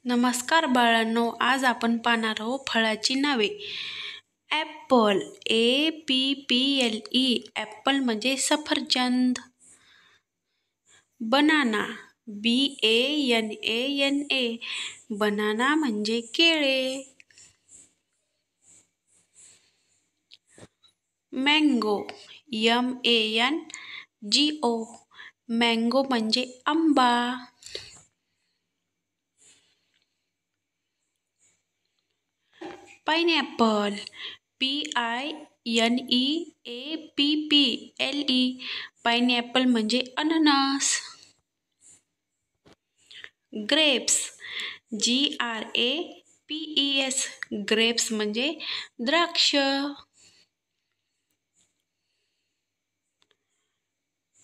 नमस्कार बाळांनो, आज आपण पाहणार आहोत फळाची नावे. ॲपल, APPLE, ॲपल म्हणजे सफरचंद. बनाना, BANANA, बनाना म्हणजे केळे. मँगो, MANGO, मँगो म्हणजे आंबा. पाइनॲपल, PINEAPPLE, पाइनॲपल म्हणजे अननस. ग्रेप्स, GRAPES, ग्रेप्स म्हणजे द्राक्ष.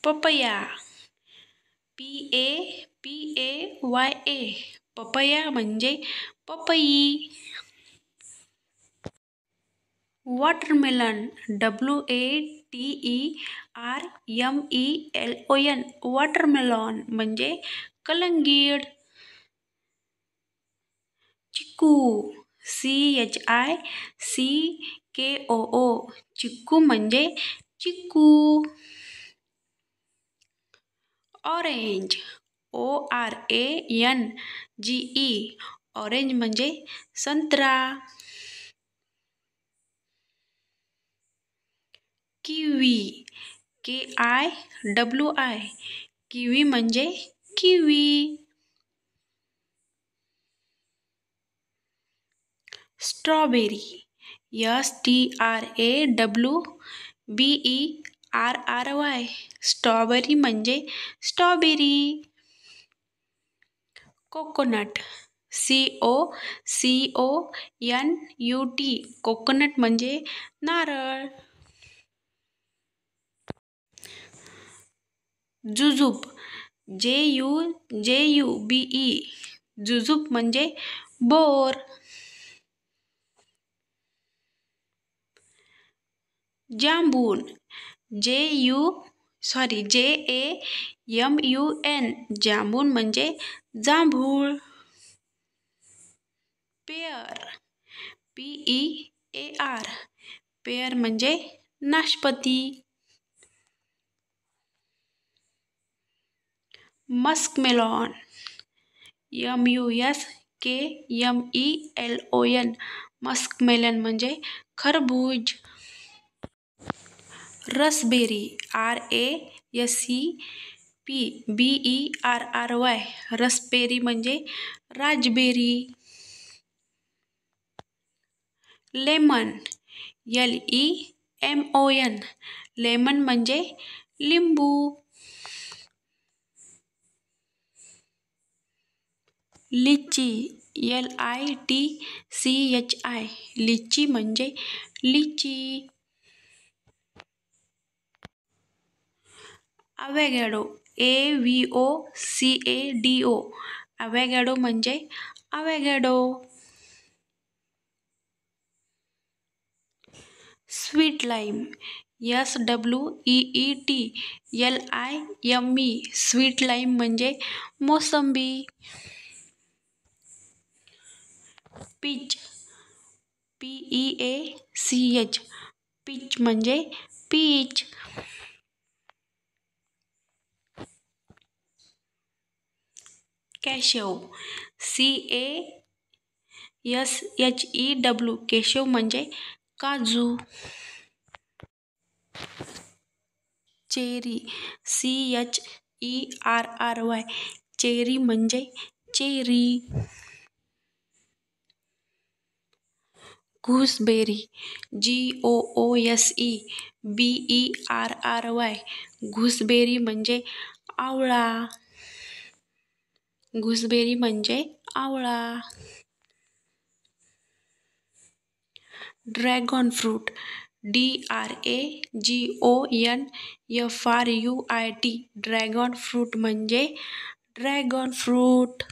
पपया, PAPAYA, पपया म्हणजे पपई. वॉटरमेलन, WATERMELON, वॉटरमेलॉन म्हणजे कलंगीड. चिकू, CHICKOO, चिक्कू म्हणजे चिक्कू. ऑरेंज, ORANGE, ऑरेंज म्हणजे संत्रा. किवी, KIWI, किवी म्हणजे किवी. स्ट्रॉबेरी, STRAWBERRY, स्ट्रॉबेरी म्हणजे स्ट्रॉबेरी. कोकोनट, COCONUT, कोकोनट म्हणजे नारळ. जुजुब, JUJUBE, जुजुब म्हणजे बोर. जांबून, JAMUN, जांबून म्हणजे जांभूळ. पेअर, PEAR, पेअर म्हणजे नाशपती. मस्कमेलॉन, MUSKMELON, मस्कमेलन म्हणजे खरबूज. रसबेरी, RASPBERRY, रसबेरी म्हणजे राजबेरी. लेमन, LEMON, लेमन म्हणजे लिंबू. लिची, LITCHI, लिची म्हणजे लिची. अवॅगॅडो, AVOCADO, अवॅगॅडो म्हणजे avocado. Sweet lime, SWEETLIME, sweet lime म्हणजे मोसंबी. पीच, PEACH, पीच म्हणजे पीच. कॅशव, CASHEW, केशव म्हणजे काजू. चेरी, CHERRY, चेरी म्हणजे चेरी. घूसबेरी, GOOSEBERRY, घूसबेरी म्हणजे आवळा. घूसबेरी म्हणजे आवळा. Dragon fruit, DRAGONFRUIT, dragon fruit म्हणजे ड्रॅगन फ्रूट.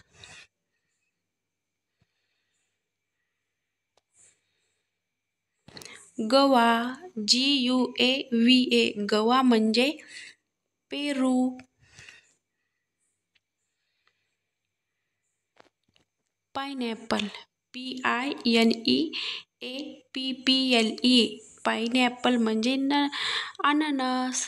गवा, GUAVA, गवा म्हणजे पेरू. पायनॅपल, PINEAPPLE, पायनॅपल म्हणजे अननस.